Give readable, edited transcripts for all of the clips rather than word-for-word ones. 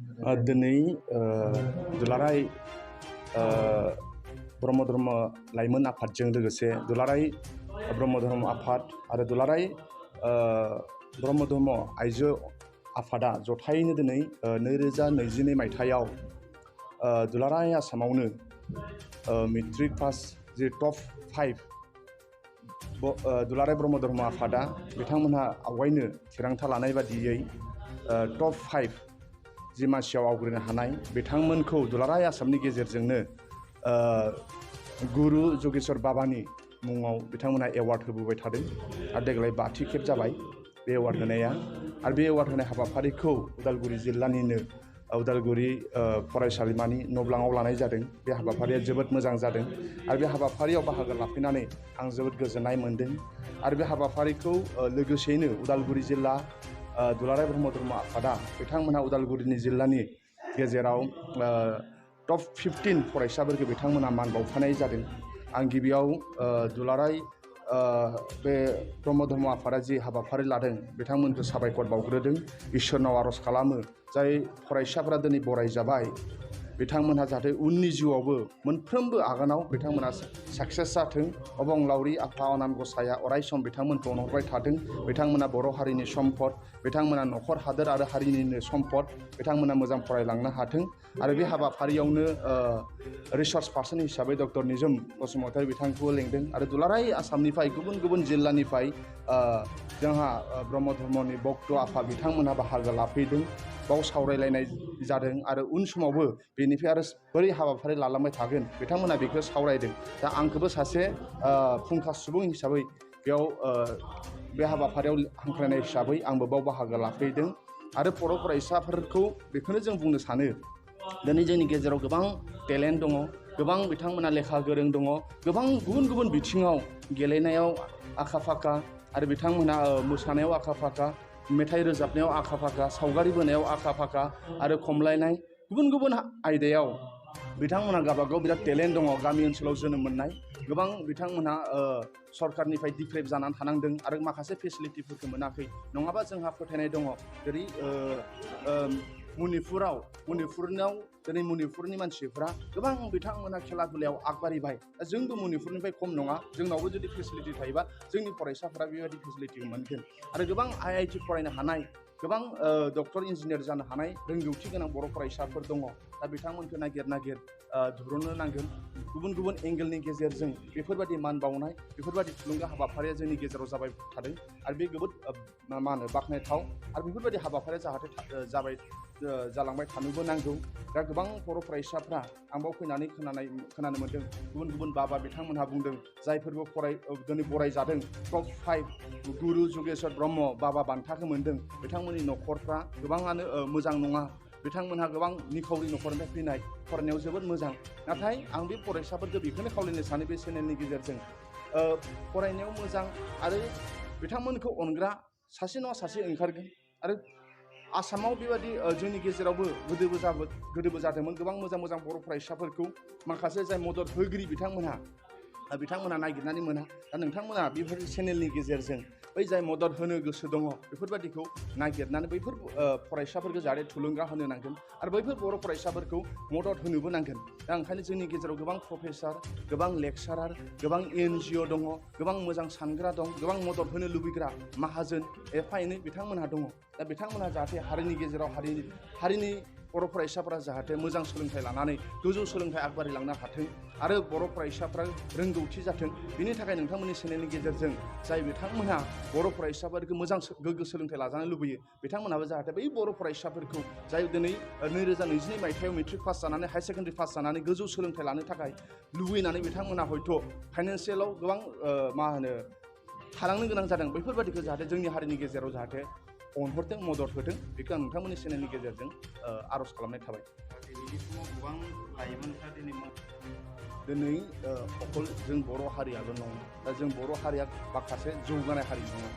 दिनै दुलाराय ब्रह्म धर्म लाइमोन आफादजों लोगोसे दुलाराय ब्रह्म धर्म आफाद आरो दुलाराय ब्रह्म धर्म आइजो आफादा जथायैनो दिनै 2022 मायथाइयाव दुलाराय आसामावनो मेट्रिक पास जे टप 5 दुलाराय ब्रह्म धर्म आफादा बिथांमोनहा आवगायनो थिरांथा लानाय बादियै टप 5 जि मासियाव आवग्रिनो हानाय बिथांमोनखौ दुलाराय आसामनि गेजेरजोंनो गुरु जगेश्वर बाबानि मुङाव बिथांमोनहा एवार्ड होबोबाय थादों आरो देग्लाय 5थि खेब जाबाय बे एवार्ड होनाया आरो बे एवार्ड होनाय हाबाफारिखौ उदालगुरि जिल्लानिनो उदालगुरि फरायसालिमानि न'ब्लाङाव लानाय जादों। बे हाबाफारिया जोबोद मोजां जादों आरो बे हाबाफारियाव बाहागो लाफैनानै आं जोबोद गोजोननाय मोन्दों आरो बे हाबाफारिखौ लोगोसेयैनो उदालगुरि जिल्ला दुलाराय ब्रह्म धर्म आफादा बिथांमोनहा उदालगुरि जिल्लानि गेजेराव टप 15 फरायसाफोरखौ बिथांमोनहा मान बावफानाय जादों। आं गिबियाव दुलाराय बे ब्रह्म धर्म आफादा जि हाबाफारि लादों बिथांमोनखौ साबायखर बावग्रोदों, इसोरनाव आर'ज खालामो जाय फरायसाफोरा दिनै बरायजाबाय बिथांमोनहा जाहाथे उननि जिउआवबो मोनफ्रोमबो आगानाव बिथांमोना साक्सेस जाथों। अबंलावरि आफा अनान गसाया अरायसम बिथांमोनखौ अनहरबाय थाथों। बिथांमोना बर' हारिनि सम्पद, बिथांमोना न'खर हादोर आरो हारिनिनो सम्पद, बिथांमोना मोजां फरायलांनो हाथों। आरो बे हाबाफारियावनो रिसार्च पार्सन हिसाबै डक्टर निजोम बसुमतारी बिथांखौ लेंदों आरो दुलाराय आसामनिफ्राय गुबुन गुबुन जिल्लानिफ्राय जोंहा ब्रह्म धर्मनि भक्त आफा बिथांमोनहा बाहागो लाफैदों। बाव सावरायलायनाय जादों आरो उन समावबो बेनिफ्राय आरो बोरै हाबाफारि लालांबाय थागोन बिथांमोना बेखौ सावरायदों। दा आंखौबो सासे फुंखा सुबुं हिसाबै बेयाव बे हाबाफारियाव हांख्रायनाय हिसाबै आंबो बाव बाहागो लाफैदों आरो बर' फरायसाफोरखौ बेखौनो जों बुंनो सानो दिनै जोंनि गेजेराव गोबां टेलेन्ट दङ, गोबां बिथांमोना लेखा गोरों दङ, गोबां गुबुन गुबुन बिथिङाव गेलेनायाव आखा फाखा आरो बिथांमोना मोसानायाव आखा फाखा, मेथाइ रोजाबनायाव आखा फाखा, सावगारि बोनायाव आखा फाखा आरो खमलायनाय गुबुन गुबुन आयदायाव बिथांमोनहा गावबागाव बिराद टेलेन्ट दङ। गामि ओनसोलाव जोनोम मोननाय गोबां बिथांमोनहा सरकारनिफ्राय डिप्रेभ जानानै थानांदों आरो माखासे फेसिलिटिफोरखौ मोनाखै। नङाबा जोंहा फोथायनाय दङ जेरै मणिपुरनाव दिनै मणिपुरनि मानसिफ्रा गोबां बिथांमोनहा खेला दुलायाव आगबारिबाय। जोंबो मणिपुरनिफ्राय खम नङा, जोंनावबो जुदि फेसिलिटि थायोबा जोंनि फरायसाफोरा बेबायदि फेसिलिटिखौ मोनगोन आरो गोबां IIT फरायनो हानाय, गोबां डक्टर इन्जिनियार जानो हानाय रोंगौथि गोनां बर' फरायसाफोर दङ। दा बिथांमोनखौ नागिर दिहुननो नांगोन। गुबुन गुबुन एंगेलनि गेजेरजों बेफोरबायदि मान बावनाय, बेफोरबायदि थुलुंगा हाबाफारिया जोंनि गेजेराव जाबाय थादों आरो बे जोबोद बाख्नायथाव आरो बेफोरबायदि हाबाफारिया जाहाथे जालांबाय थानोबो नांगौ। दा गोबां बर' फरायसाफ्रा आं बाव फैनानै खोनानो मोन्दों गुबुन गुबुन बाबा बिथांमोनहा बुंदों जायफोरबो दिनै बरायजादों टप 5 गुरु जगेश्वर ब्रह्म बाबा बान्थाखौ मोन्दों बिथांमोननि न'खरफ्रा गोबाङानो मोजां नङा। बिथांमोनहा गोबां निखावरि न'खरनिफ्राय फैनाय, फरायनायाव जोबोद मोजां। नाथाय आं बे फरायसाफोरखौ बेखौनो खावलायनो सानो बे चेनेलनि गेजेरजों फरायनायाव मोजां आरो बिथांमोनखौ अनग्रा सासे नङा सासे ओंखारगोन। आरो आसामाव बेबायदि जोंनि गेजेरावबो गोदोबो जादोंमोन गोबां मोजां बर' फरायसाफोरखौ माखासे जाय मदद होगिरि बिथांमोना नागिरनानै मोना। दा नोंथांमोना बेफोर चेनेलनि गेजेरजों बै जाय मदद होनो गोसो दङ बेफोरबायदिखौ नागिरनानै बैफोर फरायसाफोरखौ जाहाथे थुलुंगा होनो नांगोन आरो बैफोर बर' फरायसाफोरखौ मदद होनोबो नांगोन। दा ओंखायनो जोंनि गेजेराव गोबां प्रफेसार, गोबां लेक्सारार, गोबां NGO दङ, गोबां मोजां सानग्रा दं, गोबां मदद होनो लुबैग्रा माहाजोन एफा एनै बिथांमोनहा दङ। दा बिथांमोनहा जाहाथे हारिनि गेजेराव हारिनि बर' फरायसाफोरा जाहाथे मोजां सोलोंथाइ लानानै गोजौ सोलोंथाइ आगबारिलांनो हाथों आरो बर' फरायसाफ्रा रोंगौथि जाथों। बिनि थाखाय नोंथांमोननि चेनेलनि गेजेरजों जाय बिथांमोनहा बर' फरायसाफोरखौ मोजां गोग्गो सोलोंथाइ लाजानो लुबैयो बिथांमोनहाबो जाहाथे बै बर' फरायसाफोरखौ जाय दिनै 2022 मायथाइयाव मेट्रिक पास जानानै हायार सेकेन्डारि पास जानानै गोजौ सोलोंथाइ लानो थाखाय लुबैनानै बिथांमोनहा हयथ' फाइनान्सियेलाव गोबां थालांनो गोनां जादों। बैफोरबायदिखौ जाहाथे जोंनि हारिनि गेजेराव जाहाथे अनहरथों, मदद होथों, बेखौ आं नोंथांमोननि चेनेलनि गेजेरजों आर'ज खालामनाय थाबाय। दिनैनि समाव गोबां लाइमोनफ्रा दिनै अकल जों बर' हारियाल' नङा, दा जों बर' हारिया माखासे जौगानाय हारि नङा।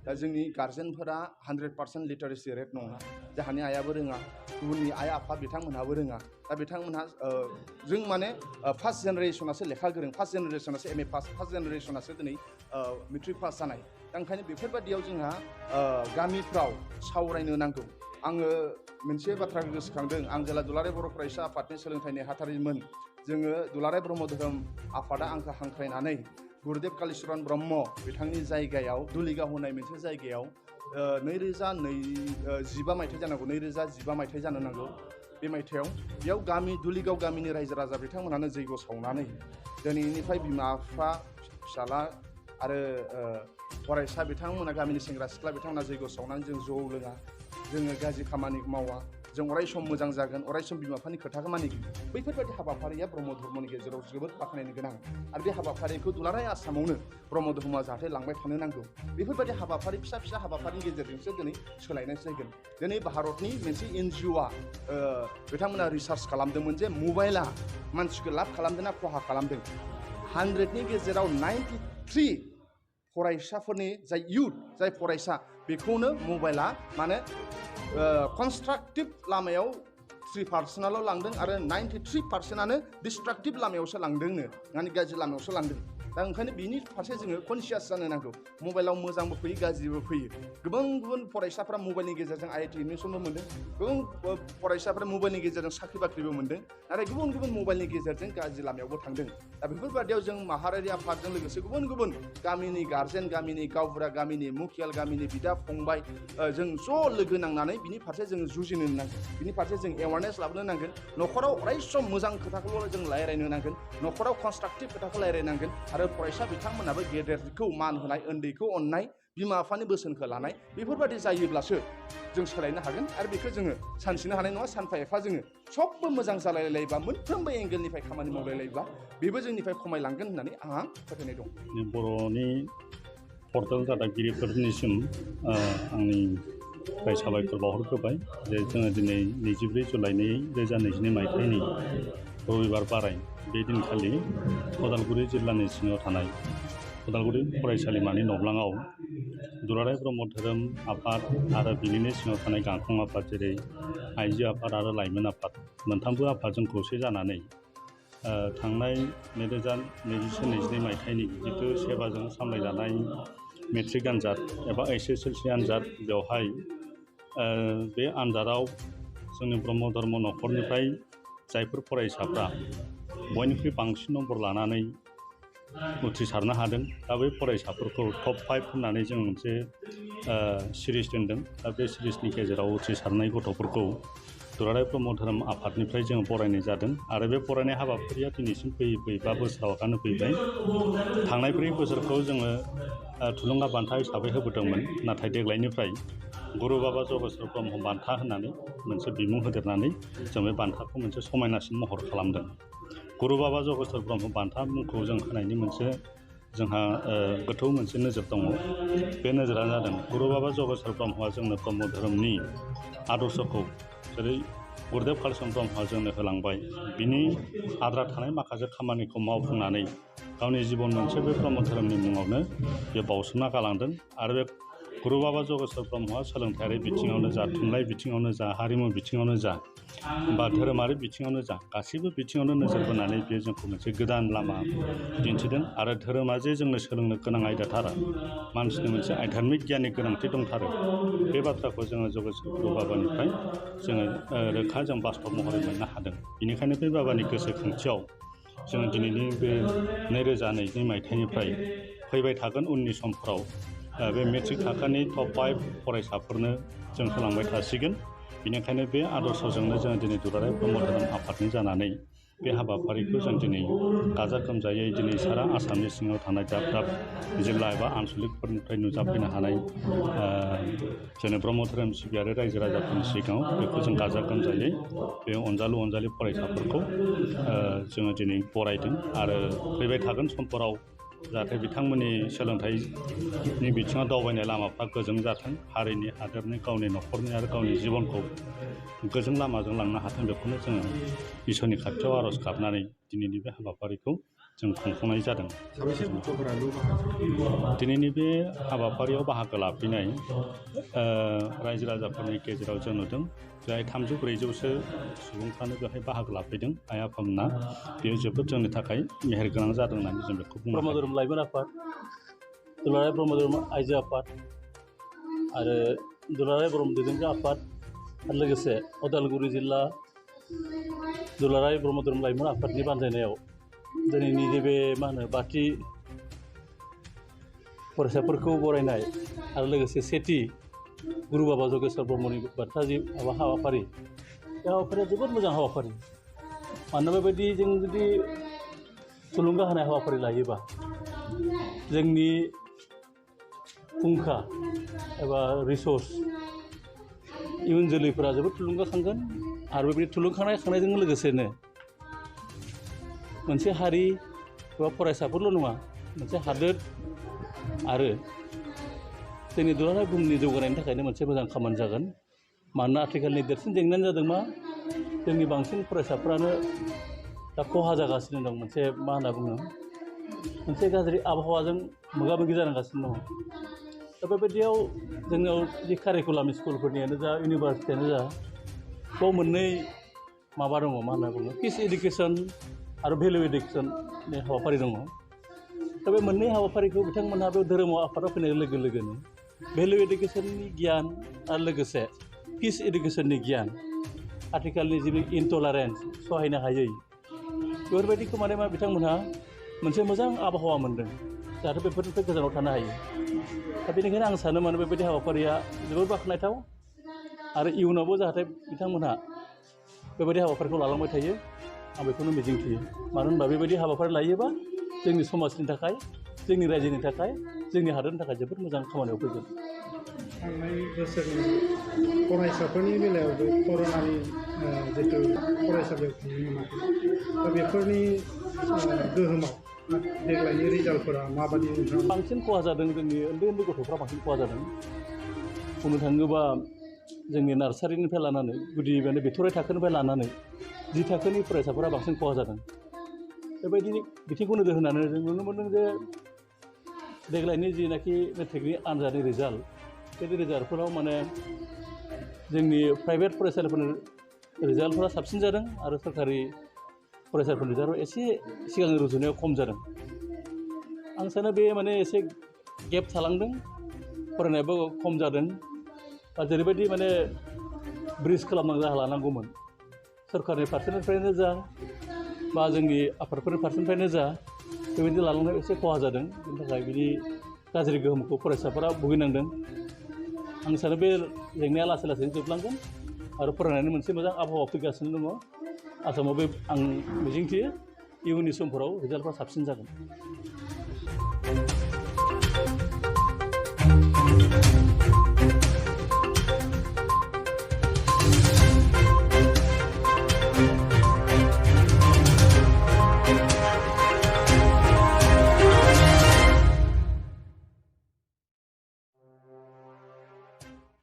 दा जोंनि गार्जेनफोरा 100% लिटारेसि रेट नङा। जोंहानि आइयाबो रोङा, गुबुननि आइ आफा बिथांमोनहाबो रोङा। दा बिथांमोनहा जों माने फार्स्ट जेनेरेसनासो लेखा गोरों, फार्स्ट जेनेरेसनासो MA पास, फार्स्ट जेनेरेसनासो दिनै मेट्रिक पास जानाय। दा ओंखायनो बेफोरबायदियाव जोंहा गामिफ्राव सावरायनो नांगौ आङो मोनसे बाथ्रा गोसोखांदों आं जेला दुलाराय बर' फरायसा आफादनि सोलोंथाइ नेहाथारिमोन जोङो दुलाराय ब्रह्म धोरोम आफादा आंखौ हांख्रायनानै गुरुदेब कालिचरन ब्रह्म बिथांनि जायगायाव दुलिगाव होननाय मोनसे जायगायाव 2015 मायथाइ जानांगौ 2015 मायथाइ जानो नांगौ बे मायथाइयाव बेयाव दुलिगाव गामिनि रायजो राजा बिथांमोनानो जैग सावनानै दिनैनिफ्राय बिमा बिफा फिसाला आरो फरायसा बिथांमोना गामिनि सेंग्रा सिख्ला बिथांमोना जैग सावनानै जों जौ लोङा जोङो गाज्रि खामानि मावा जों अराय सम मोजां जागोन अराय सम बिमा बिफानि खोथाखौ मानिगोन बैफोरबायदि हाबाफारिया ब्रह्म धर्मनि गेजेराव जोबोद बाख्नायनो गोनां आरो बे हाबाफारिखौ दुलाराय आसामावनो ब्रह्म धर्मआ जाहाथे लांबाय थानो नांगौ बेफोरबायदि हाबाफारि फिसा फिसा हाबाफारिनि गेजेरजोंसो दिनै सोलायनाय जागोन दिनै भारतनि मोनसे NGOआ बिथांमोना रिसार्च खालामदोंमोन जे मबाइला मानसिखौ लाब खालामदों ना खहा खालामदों 100नि गेजेराव 93 फरायसाफोरनि जाय इयुथ जाय फरायसा बेखौनो मबाइला माने कनस्ट्राक्टिभ लामायाव 3% लांदों आरो 93%आनो डिस्ट्राक्टिभ लामायावसो लांदोंनो माने गाज्रि लामायावसो लांदों दा ओंखायनो बिनि फारसे जोङो कनसियास जानो नांगौ मबाइलाव मोजांबो फैयो गाज्रिबो फैयो गुबुन फरायसाफ्रा मबाइलनि गेजेरजों IIT एडमिसनबो मोन्दों गुबुन फरायसाफ्रा मबाइलनि गेजेरजों साख्रि बाख्रिबो मोन्दों नाथाय गुबुन मबाइलनि गेजेरजों गाज्रि लामायावबो थांदों दा बेफोरबादियाव जों माहारियारि आफादजों लोगोसे गुबुन गामिनि गार्जेन गामिनि गावबुरा गामिनि मुखियाल गामिनि बिदा फंबाय जों ज' लोगो नांनानै बिनि फारसे जों जुजिनो नांगोन बिनि फारसे जों एवारनेस लाबोनो नांगोन न'खराव अराय सम मोजां खोथाखौल' जों रायज्लायनो नांगोन न'खराव कनस्ट्राक्टिभ खोथाखौ रायज्लायनांगोन आरो फरायसा बिथांमोनाबो गेदेरखौ मान होनाय उन्दैखौ अननाय बिमा बिफानि बोसोनखौ लानाय बेफोरबायदि जायोब्लासो जों सोलायनो हागोन आरो बेखौ जोङो सानसेनो हानाय नङा सानफा एफा जोङो सबबो मोजां जालायलायबा मोनफ्रोमबो एंगेलनिफ्राय खामानि मावलायलायब्ला बेबो जोंनिफ्राय खमायलांगोन होननानै आंहा फोथायनाय दं बर'नि पर्टेल रादाबगिरिफोरनिसिम आंनि साबायखर बावहरग्रोबाय जे जोङो दिनै 24 जुलाइ 2022 मायथाइनि रबिबार बाराय बे दिनखालि उदालगुरि जिल्लानि सिङाव थानाय उदालगुरि फरायसालिमानि नब्लाङाव दुलाराय ब्रह्म धोरोम आफाद आरो बिनिनो सिङाव थानाय गांखं आफाद जेरै आइजो आफाद आरो लाइमोन आफाद मोनथामबो आफादजों खौसे जानानै थांनाय 2022 मायथाइनि जिथु सेबाजों सामलायजानाय मेट्रिक आनजाद एबा SSLC आनजाद बेवहाय बे आनजादाव जोंनि ब्रह्म धर्म न'खरनिफ्राय जायफोर फरायसाफ्रा बयनिख्रुइ बांसिन नम्बर लानानै उथ्रिसारनो हादों दा बै फरायसाफोरखौ टप 5 होननानै जों मोनसे सिरिज दोनदों दा बे सिरिजनि गेजेराव उथ्रिसारनाय गथ'फोरखौ दुलाराय ब्रह्म धोरोम आफादनिफ्राय जों बरायनाय जादों आरो बे बरायनाय हाबाफारिया दिनैसिम फैयै 5 बोसोरावनो फैबाय थांनाय 4 बोसोरखौ जोङो थुलुंगा बान्था हिसाबै होबोदोंमोन नाथाय देग्लायनिफ्राय गुरु बाबा जगेश्वर ब्रह्म बान्था होननानै मोनसे बिमुं होदेरनानै जों बे बान्थाखौ मोनसे समायनासिन महर खालामदों गुरु बाबा जगेश्वर ब्रह्म बान्था मुंखौ जों होनायनि मोनसे जोंहा गोथौ मोनसे नोजोर दङ बे नोजोरा जादों गुरु बाबा जगेश्वर ब्रह्मआ जोंनो ब्रह्म धोरोमनि आदर्शखौ जेरै गुरुदेब कालिचरन ब्रह्मआ जोंनो होलांबाय बिनि आद्रा थानाय माखासे खामानिखौ मावफुंनानै गावनि जिबन मोनसे बे ब्रह्म धोरोमनि मुङावनो बे बावसोमना गालांदों आरो बे गुरु बाबा जगेश्वर ब्रह्मआ सोलोंथायारि बिथिङावनो जा थुनलाइ बिथिङावनो जा हारिमु बिथिङावनो जा बा धोरोमारि बिथिङावनो जा गासैबो बिथिङावनो नोजोर बोनानै बेयो जोंखौ मोनसे गोदान लामा दिन्थिदों आरो धोरोमा जे जोंनो सोलोंनो गोनां आयदाथार मानसिनि मोनसे आध्यात्मिक गियाननि गोनांथि दंथारो बे बाथ्राखौ जोङो जगेश्वर गुरु बाबानिफ्राय जोङो रोखा जों बास्तब महरै मोननो हादों बेनिखायनो बे बाबानि गोसोखांथियाव जोङो दिनैनि बे 2022 मायथाइनिफ्राय फैबाय थागोन उननि समफ्राव बे मेट्रिक थाखोनि टप 5 फरायसाफोरनो जों होलांबाय थासिगोन बेनिखायनो बे आदर्शजोंनो जोङो दिनै दुलाराय ब्रह्म धोरोम आफादनि जानानै बे हाबाफारिखौ जों दिनै गाजा गोमजायै दिनै सारा आसामनि सिङाव थानाय दाब दाब जिल्ला एबा आनसलिकफोरनिफ्राय नुजाफैनो हानाय जोंनि ब्रह्म धोरोम सिबियारि रायजो राजाफोरनि सिगाङाव बेखौ जों गाजा गोमजायै बे अनजालु फरायसाफोरखौ जोङो दिनै बरायदों आरो फैबाय थागोन समफोराव जाहाथे बिथांमोननि सोलोंथाइनि बिथिङाव दावबायनाय लामाफ्रा गोजों जाथों हारिनि हादोरनि गावनि न'खरनि आरो गावनि जिबनखौ गोजों लामाजों लांनो हाथों बेखौनो जोङो इसोरनि खाथियाव आर'ज गाबनानै दिनैनि बे हाबाफारिखौ जों खुंफुंनाय जादों दिनैनि बे हाबाफारियाव बाहागो लाफैनाय रायजो राजाफोरनि गेजेराव जों नुदों जाय 300-400सो सुबुंफ्रानो बेवहाय बाहागो लाफैदों आइ आफामोना बेयो जोबोद जोंनि थाखाय मेहेरगोनां जादों होननानै जों बेखौ बुंनो ब्रह्म धोरोम लाइमोन आफाद दुलाराय ब्रह्म धोरोम आइजो आफाद आरो दुलाराय ब्रह्म दैदेनगिरि आफाद आरो लोगोसे उदालगुरि जिल्ला दुलाराय ब्रह्म धोरोम लाइमोन आफादनि बानजायनायाव दिनैनि जे बे मा होनो बाथि फरायसाफोरखौ बरायनाय आरो लोगोसे सेथि गुरु बाबा जगेश्वर ब्रह्मनि बान्था जि हाबाफारि बे हाबाफारिया जोबोद मोजां हाबाफारि मानोना बेबायदि जों जुदि थुलुंगा होनाय हाबाफारि लायोबा जोंनि फुंखा एबा रिसर्स इयुन जोलैफोरा जोबोद थुलुंगाखांगोन आरो बेबायदि थुलुंगाखांनायजों लोगोसेनो मोनसे हारि एबा फरायसाफोरल' नङा मोनसे हादोर आरो जोंनि दुलाराय बुहुमनि जौगानायनि थाखायनो मोनसे मोजां खामानि जागोन मानोना आथिखालनि देरसिन जेंनायानो जादों मा जोंनि बांसिन फरायसाफ्रानो दा खहा जागासिनो दं मोनसे मा होनना बुङो मोनसे गाज्रि आबहावाजों मोगा मोगि जानांगासिनो दङ दा बेबायदियाव जोंनाव जि कारिकुलाम स्कुलफोरनियानो जा इउनिभारसिटियानो जा बाव मोननै माबा दङ मा होनना बुङो पिस इडुकेसन आरो भेलु इडुकेसननि हाबाफारि दङ दा बे मोननै हाबाफारिखौ बिथांमोनहा बे धोरोमाव आफादाव फैनाय लोगो लोगोनो भेलु इडुकेसननि गियान आरो लोगोसे पिस इडुकेसननि गियान आथिखालनि जि इनटलारेन्स सहायनो हायै बेफोरबायदिखौ माने मा बिथांमोनहा मोनसे मोजां आबहावा मोन्दों जाहाथे बेफोरनिफ्राय गोजानाव थानो हायो दा बेनिखायनो आं सानो माने बेबायदि हाबाफारिया जोबोद बाख्नायथाव आरो इयुनावबो जाहाथे बिथांमोनहा बेबायदि हाबाफारिखौ लालांबाय थायो आं बेखौनो मिजिंथियो मानो होनबा बेबायदि हाबाफारि लायोबा जोंनि समाजनि थाखाय जोंनि रायजोनि थाखाय जोंनि हादोरनि थाखाय जोबोद मोजां खामानियाव फैगोन थांनाय बोसोरनि फरायसाफोरनि बेलायावबो कर'नानि जितु फरायसालियाव थांनो मोनाखै दा बेफोरनि गोहोमाव देग्लायनि रिजाल्टफोरा माबायदि बांसिन खहा जादों जोंनि उन्दै उन्दै गथ'फ्रा बांसिन खहा जादों बुंनो थाङोबा जोंनि नार्सारिनिफ्राय लानानै गुदि माने बिथराइ थाखोनिफ्राय लानानै 10 थाखोनि फरायसाफोरा बांसिन खहा जादों बेबायदि बिथिंखौ नोजोर होनानै जों नुनो मोन्दों जे देग्लायनि जिनाखि मेट्रिकनि आनजादनि रिजाल्ट बे रिजाल्टफोराव माने जोंनि प्राइभेट फरायसालिफोरनि रिजाल्टफोरा साबसिन जादों आरो सोरखारि फरायसालिफोरनि रिजाल्टआ एसे सिगांनि रुजुनायाव खम जादों आं सानो बे माने एसे गेप थालांदों फरायनायाबो खम जादों बा जेरैबायदि माने ब्रिज खालामनांगौ राहा लानांगौमोन सोरखारनि फारसेनिफ्रायनो जा बा जोंनि आफादफोरनि फारसेनिफ्रायनो जा बेबायदि लालांनायाव एसे खहा जादों बेनि थाखाय बिनि गाज्रि गोहोमखौ फरायसाफोरा भुगिनांदों आं सानो बे जेंनाया लासै लासैनो जोबलांगोन आरो फरायनायनि मोनसे मोजां आबहावा फैगासिनो दङ आसामाव बे आं मिजिंथियो इयुननि समफोराव रिजाल्टफ्रा साबसिन जागोन